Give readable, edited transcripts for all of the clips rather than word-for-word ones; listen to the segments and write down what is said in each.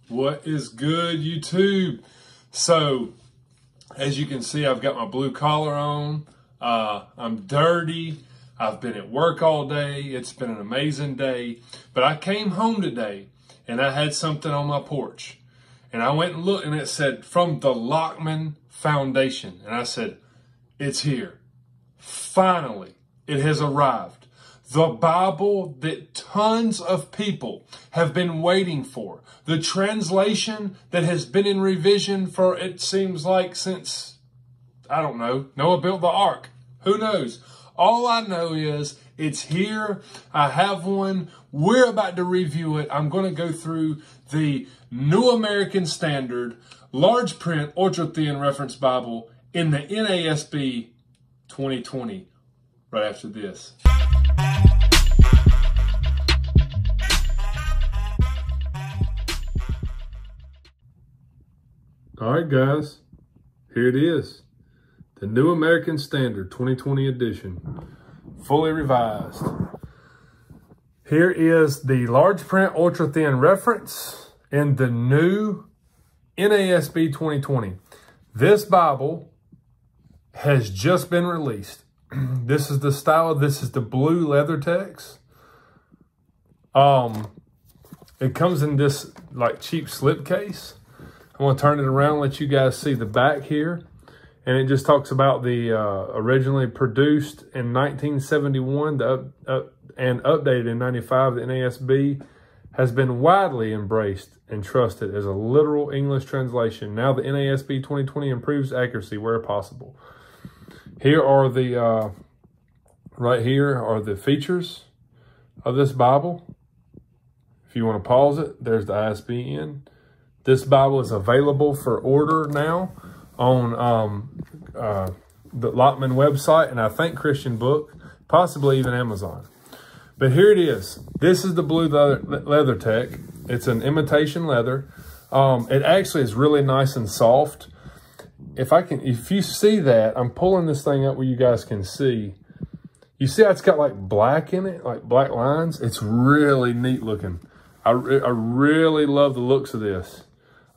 What is good, YouTube? So, as you can see, I've got my blue collar on. I'm dirty. I've been at work all day. It's been an amazing day. But I came home today and I had something on my porch. And I went and looked and it said, from the Lockman Foundation. And I said, it's here. Finally, it has arrived. The Bible that tons of people have been waiting for. The translation that has been in revision for, it seems like, since, I don't know, Noah built the ark. Who knows? All I know is it's here. I have one. We're about to review it. I'm going to go through the New American Standard, large print, ultra-thin reference Bible in the NASB 2020 right after this. All right, guys, here it is. The New American Standard 2020 edition, fully revised. Here is the large print ultra thin reference in the new NASB 2020. This Bible has just been released. This is the style. This is the blue Leathertex. It comes in this like cheap slipcase. I'm going to turn it around, let you guys see the back here. And it just talks about the originally produced in 1971 and updated in 95. The NASB has been widely embraced and trusted as a literal English translation. Now the NASB 2020 improves accuracy where possible. Here are the, right here are the features of this Bible. If you want to pause it, there's the ISBN. This Bible is available for order now on the Lockman website, and I think Christian Book, possibly even Amazon. But here it is. This is the blue Leathertex. It's an imitation leather. It actually is really nice and soft. If you see that, I'm pulling this thing up where you guys can see. You see how it's got like black in it, like black lines? It's really neat looking. I really love the looks of this.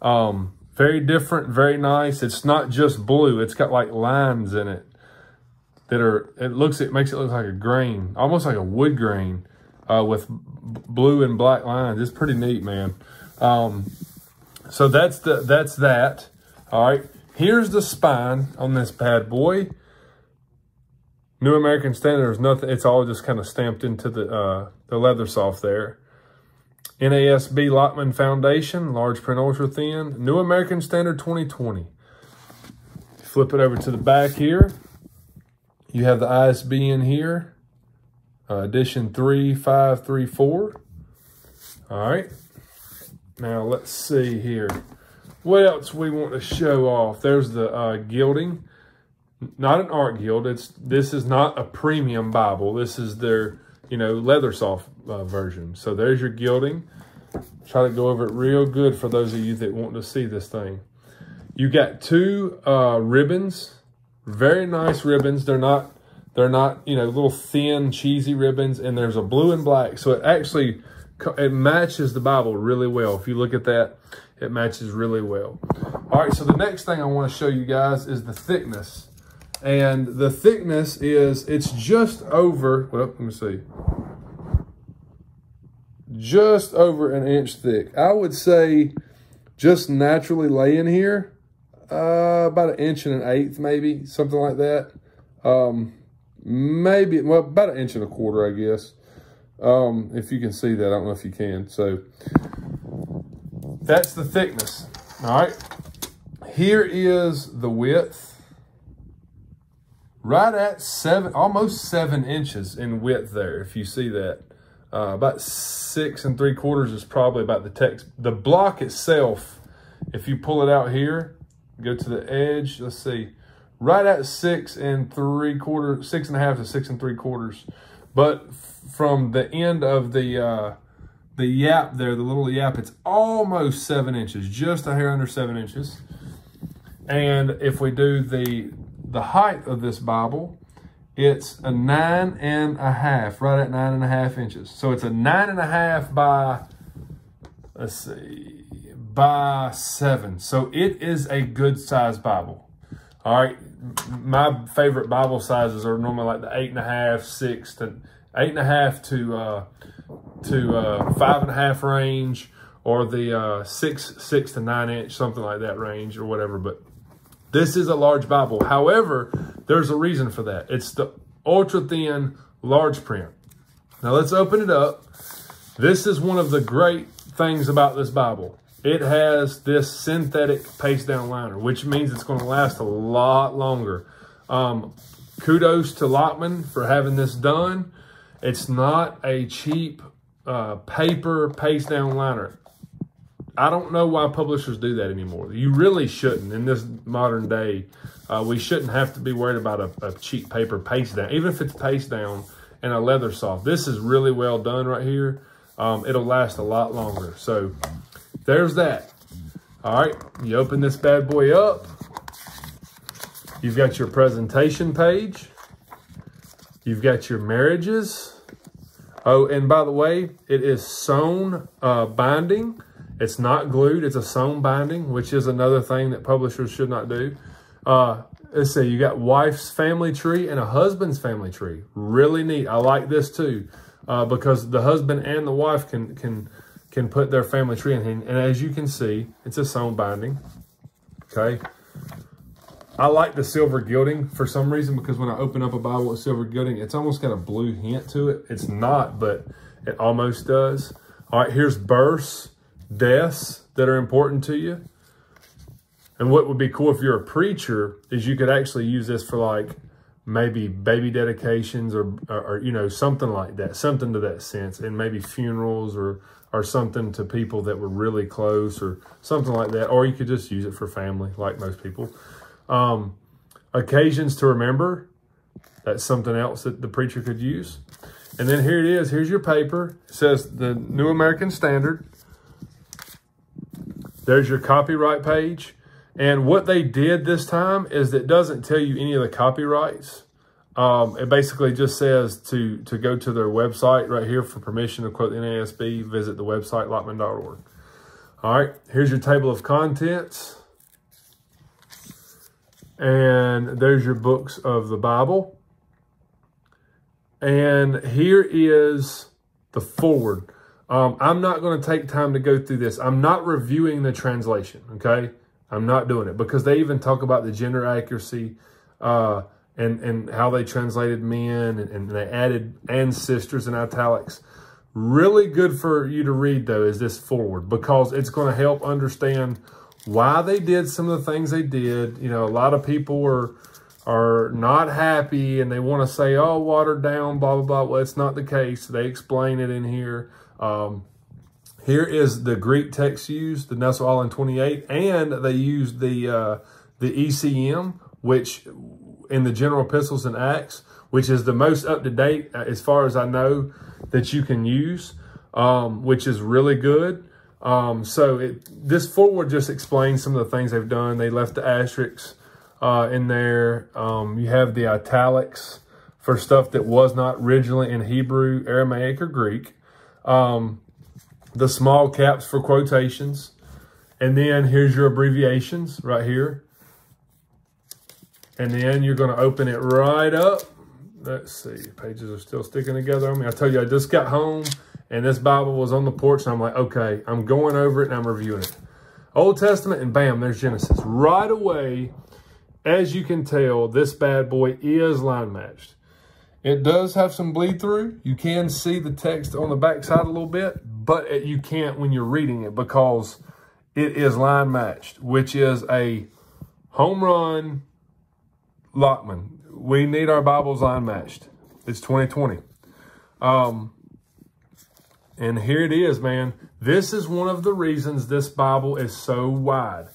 Very different, very nice. It's not just blue. It's got like lines in it that are, it makes it look like a grain, almost like a wood grain, with blue and black lines. It's pretty neat, man. So that's that. All right. Here's the spine on this bad boy. New American Standard, there's nothing. It's all just kind of stamped into the leather soft there. NASB Lockman Foundation, large print ultra thin, New American Standard 2020. Flip it over to the back here. You have the ISBN here, edition 3534. All right. Now let's see here. What else we want to show off? There's the Gilding, not an art guild. This is not a premium Bible. This is their, leather soft version. So there's your Gilding. Try to go over it real good for those of you that want to see this thing. You got two ribbons, very nice ribbons. They're not little thin cheesy ribbons, and there's a blue and black. So it matches the Bible really well. If you look at that, it matches really well. All right, so the next thing I want to show you guys is the thickness. And the thickness it's just over, well, let me see. Just over an inch thick. I would say just naturally laying here, about 1 1/8 inches, maybe, something like that. Maybe, well, about 1 1/4 inches, I guess. If you can see that, I don't know if you can. So that's the thickness. All right. Here is the width. Right at almost 7 inches in width there, if you see that. About 6 3/4 is probably about the text. The block itself, if you pull it out here, go to the edge, let's see, right at 6 3/4, 6.5 to 6 3/4. But from the end of the yap there, the little yap, it's almost 7 inches, just a hair under 7 inches. And if we do the height of this Bible, it's a 9.5, right at 9.5 inches. So it's a 9.5 by, let's see, by 7. So it is a good size Bible. All right. My favorite Bible sizes are normally like the 8.5, 6 to 8.5 to 5.5 range, or the 6 to 9 inch, something like that range or whatever. But this is a large Bible. However, there's a reason for that. It's the ultra thin large print. Now let's open it up. This is one of the great things about this Bible. It has this synthetic paste down liner, which means it's going to last a lot longer. Kudos to Lockman for having this done. It's not a cheap paper paste down liner. I don't know why publishers do that anymore. You really shouldn't. In this modern day, we shouldn't have to be worried about a cheap paper paste down, even if it's paste down and a leather soft. This is really well done right here. It'll last a lot longer. So there's that. All right, you open this bad boy up. You've got your presentation page. You've got your marriages. Oh, and by the way, it is sewn binding. It's not glued. It's a sewn binding, which is another thing that publishers should not do. Let's see, you got wife's family tree and a husband's family tree. Really neat. I like this too, because the husband and the wife can put their family tree in here. And as you can see, it's a sewn binding. Okay. I like the silver gilding for some reason, because when I open up a Bible with silver gilding, it's almost got a blue hint to it. It's not, but it almost does. All right, here's births, deaths that are important to you. And what would be cool if you're a preacher is you could actually use this for like maybe baby dedications or you know, something like that, something to that sense, and maybe funerals or something to people that were really close or something like that. Or you could just use it for family, like most people. Occasions to remember, that's something else that the preacher could use. And then here it is. Here's your paper. It says the New American Standard. There's your copyright page. And what they did this time is it doesn't tell you any of the copyrights. It basically just says to go to their website right here for permission to quote the NASB. Visit the website, lockman.org. All right, here's your table of contents. And there's your books of the Bible. And here is the foreword. I'm not going to take time to go through this. I'm not reviewing the translation, okay? I'm not doing it, because they even talk about the gender accuracy and how they translated men, and they added "and sisters" in italics. Really good for you to read, though, is this foreword, because it's going to help understand why they did some of the things they did. You know, a lot of people are not happy and they want to say, oh, watered down, blah, blah, blah. Well, it's not the case. They explain it in here. Here is the Greek text used, the Nestle All in 28, and they used the ECM, which in the general epistles and Acts, which is the most up-to-date, as far as I know, that you can use, which is really good. This foreword just explains some of the things they've done. They left the asterisks in there. You have the italics for stuff that was not originally in Hebrew, Aramaic, or Greek. The small caps for quotations. And then here's your abbreviations right here. And then you're going to open it right up. Let's see, pages are still sticking together on me. I tell you, I just got home and this Bible was on the porch, and I'm like, okay, I'm going over it and I'm reviewing it. Old Testament, and bam, there's Genesis. Right away, as you can tell, this bad boy is line matched. It does have some bleed through. You can see the text on the back side a little bit, but you can't when you're reading it, because it is line matched, which is a home run. Lockman, we need our Bibles line matched. It's 2020. And here it is, man. This is one of the reasons this Bible is so wide,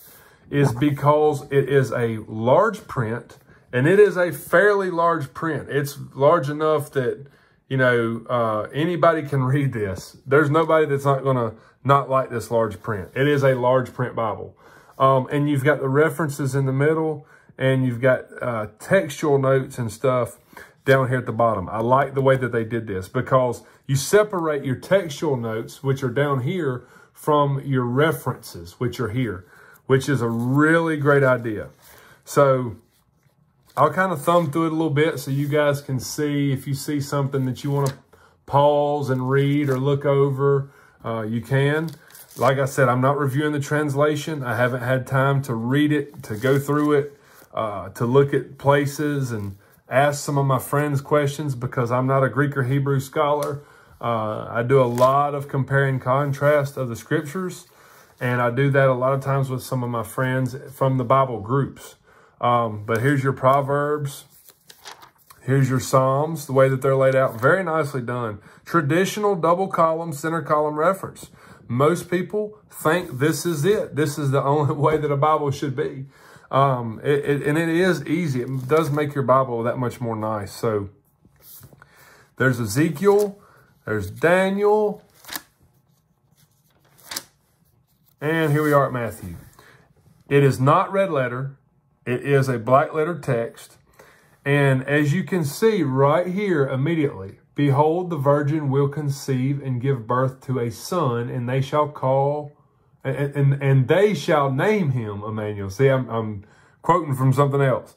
is because it is a large print, and it is a fairly large print. It's large enough that, you know, anybody can read this. There's nobody that's not going to not like this large print. It is a large print Bible. And you've got the references in the middle, and you've got textual notes and stuff down here at the bottom. I like the way that they did this, because you separate your textual notes, which are down here, from your references, which are here, which is a really great idea. So I'll kind of thumb through it a little bit so you guys can see. If you see something that you want to pause and read or look over, you can. Like I said, I'm not reviewing the translation. I haven't had time to read it, to go through it, to look at places and ask some of my friends questions, because I'm not a Greek or Hebrew scholar. I do a lot of compare and contrast of the scriptures, and I do that a lot of times with some of my friends from the Bible groups. But here's your Proverbs. Here's your Psalms, the way that they're laid out. Very nicely done. Traditional double column, center column reference. Most people think this is it. This is the only way that a Bible should be. And it is easy. It does make your Bible that much more nice. So there's Ezekiel. There's Daniel. And here we are at Matthew. It is not red letter. It is a black letter text. And as you can see right here immediately, behold, the virgin will conceive and give birth to a son, and they shall call, and they shall name him Emmanuel. See, I'm quoting from something else,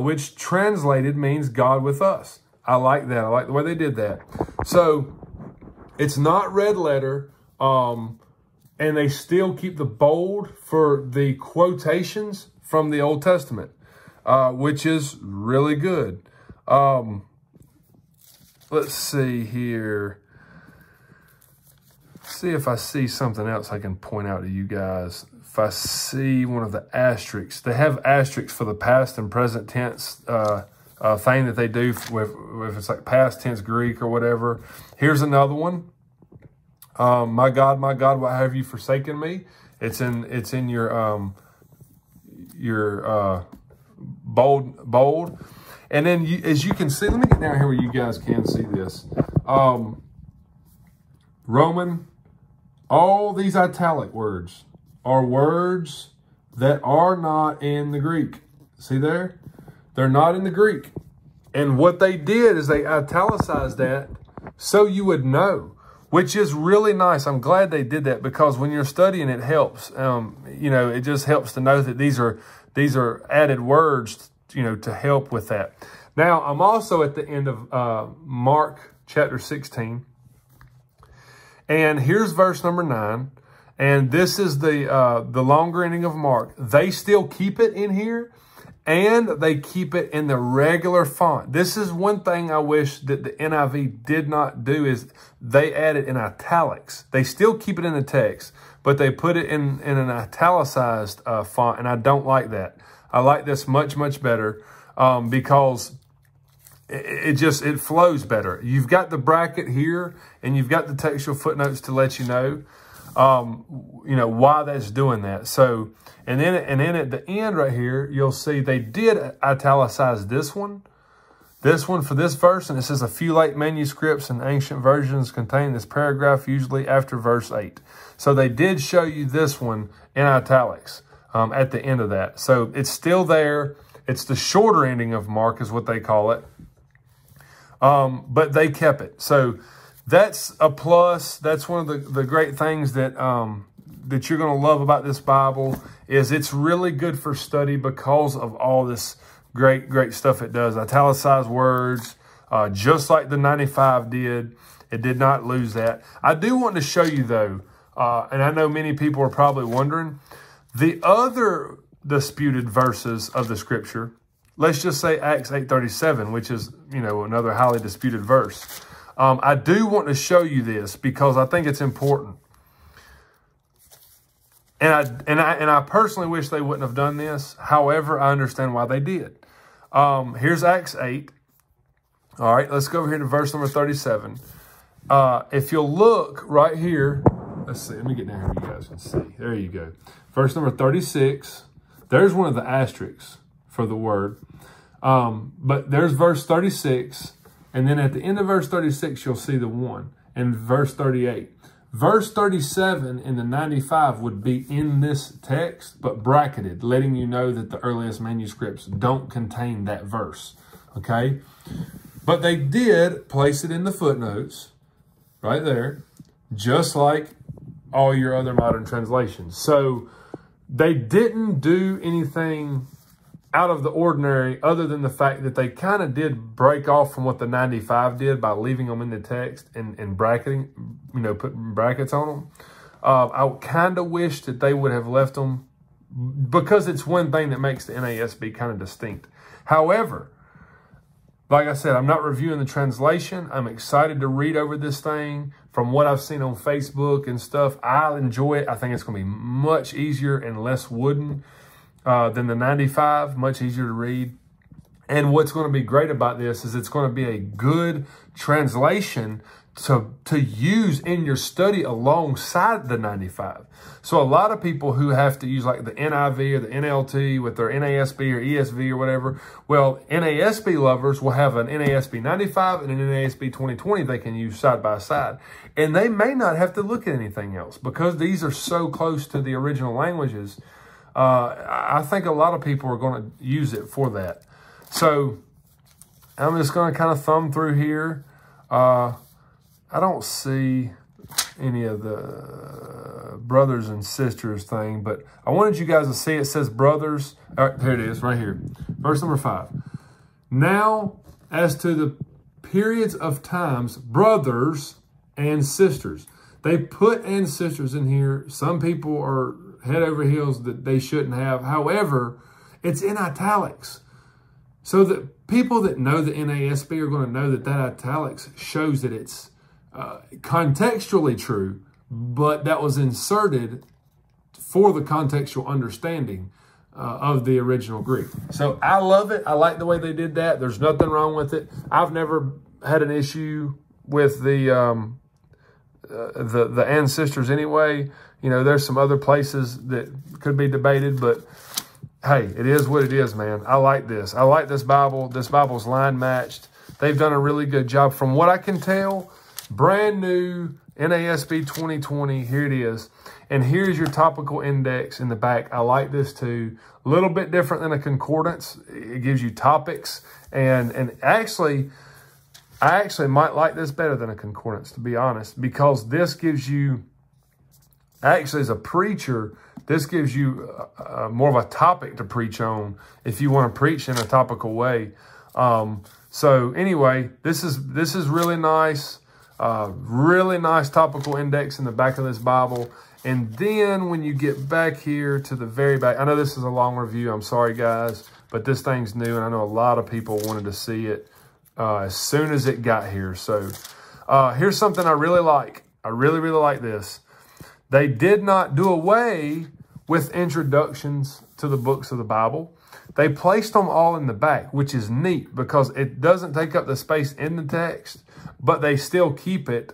which translated means God with us. I like that. I like the way they did that. So it's not red letter, and they still keep the bold for the quotations from the Old Testament, which is really good. Let's see here. See if I see something else I can point out to you guys. If I see one of the asterisks, they have asterisks for the past and present tense thing that they do if it's like past tense Greek or whatever. Here's another one. My God, why have you forsaken me? It's in your bold. And then as you can see, let me get down here where you guys can see this. Roman, all these italic words are words that are not in the Greek. See there? They're not in the Greek. And what they did is they italicized that so you would know, which is really nice. I'm glad they did that, because when you're studying, it helps. You know, it just helps to know that these are added words, you know, to help with that. Now, I'm also at the end of Mark chapter 16. And here's verse number 9. And this is the longer ending of Mark. They still keep it in here, and they keep it in the regular font. This is one thing I wish that the NIV did not do, is they add it in italics. They still keep it in the text, but they put it in an italicized font, and I don't like that. I like this much, much better, because it flows better. You've got the bracket here, and you've got the textual footnotes to let you know, why that's doing that. So, and then at the end right here, you'll see they did italicize this one for this verse, and it says a few late manuscripts and ancient versions contain this paragraph, usually after verse 8. So they did show you this one in italics at the end of that. So it's still there. It's the shorter ending of Mark is what they call it. But they kept it. So that's a plus. That's one of the great things that that you're going to love about this Bible, is it's really good for study because of all this great stuff it does. Italicized words, just like the 95 did. It did not lose that. I do want to show you, though, and I know many people are probably wondering, the other disputed verses of the Scripture. Let's just say Acts 8:37, which is, another highly disputed verse. I do want to show you this because I think it's important. And I personally wish they wouldn't have done this. However, I understand why they did. Here's Acts 8. All right, let's go over here to verse number 37. If you'll look right here, let's see. Let me get down here so you guys can see. There you go. Verse number 36. There's one of the asterisks for the word. But there's verse 36. And then at the end of verse 36, you'll see the 1. And verse 38. Verse 37 in the 95 would be in this text, but bracketed, letting you know that the earliest manuscripts don't contain that verse. Okay? But they did place it in the footnotes right there, just like all your other modern translations. So they didn't do anything out of the ordinary other than the fact that they kind of did break off from what the 95 did by leaving them in the text and bracketing, putting brackets on them. I kind of wish that they would have left them, because it's one thing that makes the NASB kind of distinct. However, like I said, I'm not reviewing the translation. I'm excited to read over this thing. From what I've seen on Facebook and stuff, I enjoy it. I think it's going to be much easier and less wooden than the 95, much easier to read. And what's going to be great about this is it's going to be a good translation to use in your study alongside the 95. So a lot of people who have to use like the NIV or the NLT with their NASB or ESV or whatever, well, NASB lovers will have an NASB 95 and an NASB 2020 they can use side by side. And they may not have to look at anything else because these are so close to the original languages. I think a lot of people are going to use it for that. So I'm just going to kind of thumb through here. I don't see any of the brothers and sisters thing, but I wanted you guys to see it says brothers. All right, here it is right here. Verse number 5. Now, as to the periods of times, brothers and sisters. They put and sisters in here. Some people are head over heels that they shouldn't have. However, it's in italics. So that people that know the NASB are going to know that that italics shows that it's contextually true, but that was inserted for the contextual understanding of the original Greek. So I love it. I like the way they did that. There's nothing wrong with it. I've never had an issue with the ancestors anyway. There's some other places that could be debated, but hey, it is what it is, man. I like this. I like this Bible. This Bible's line matched. They've done a really good job. From what I can tell, brand new NASB 2020. Here it is. And here's your topical index in the back. I like this too. A little bit different than a concordance. It gives you topics. And actually, I actually might like this better than a concordance, to be honest, because this gives you, actually as a preacher, this gives you more of a topic to preach on if you want to preach in a topical way. So anyway, this is really nice. Really nice topical index in the back of this Bible. And then when you get back here to the very back, I know this is a long review. I'm sorry, guys, but this thing's new, and I know a lot of people wanted to see it as soon as it got here. So here's something I really like. I really, really like this. They did not do away with introductions to the books of the Bible. They placed them all in the back, which is neat because it doesn't take up the space in the text, but they still keep it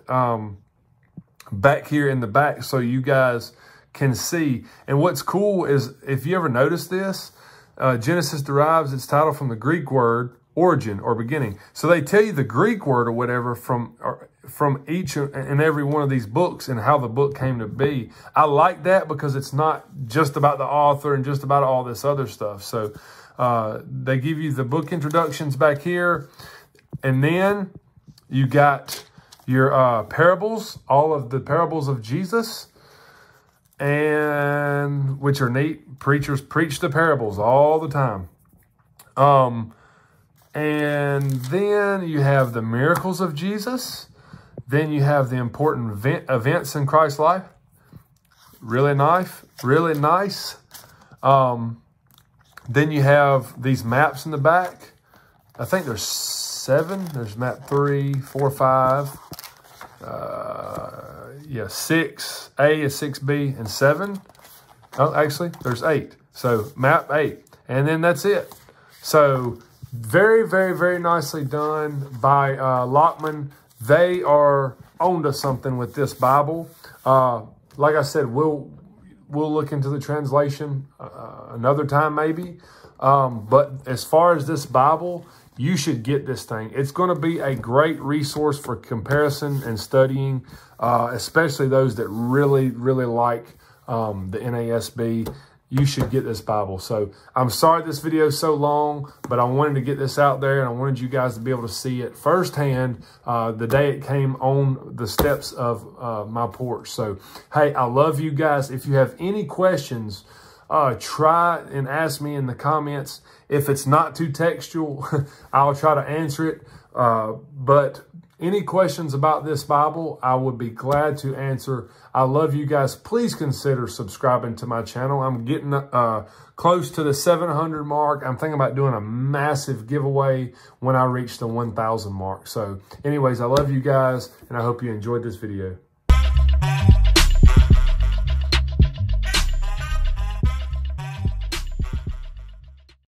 back here in the back so you guys can see. And what's cool is, if you ever notice this, Genesis derives its title from the Greek word origin or beginning. So they tell you the Greek word or whatever from each and every one of these books and how the book came to be. I like that because it's not just about the author and just about all this other stuff. So they give you the book introductions back here. And then you got your parables, all of the parables of Jesus, and which are neat. Preachers preach the parables all the time. And then you have the miracles of Jesus. Then you have the important events in Christ's life. Really nice, really nice. Then you have these maps in the back. I think there's 7. There's map 3, 4, 5. 6. A is 6B and 7. Oh, actually, there's 8. So map 8. And then that's it. So very, very, very nicely done by Lockman. They are onto something with this Bible. Like I said, we'll look into the translation another time maybe. But as far as this Bible, you should get this thing. It's going to be a great resource for comparison and studying, especially those that really, really like the NASB. you should get this Bible. So I'm sorry this video is so long, but I wanted to get this out there, and I wanted you guys to be able to see it firsthand the day it came on the steps of my porch. So, hey, I love you guys. If you have any questions, try and ask me in the comments. If it's not too textual, I'll try to answer it. But any questions about this Bible, I would be glad to answer. I love you guys. Please consider subscribing to my channel. I'm getting close to the 700 mark. I'm thinking about doing a massive giveaway when I reach the 1,000 mark. So anyways, I love you guys, and I hope you enjoyed this video.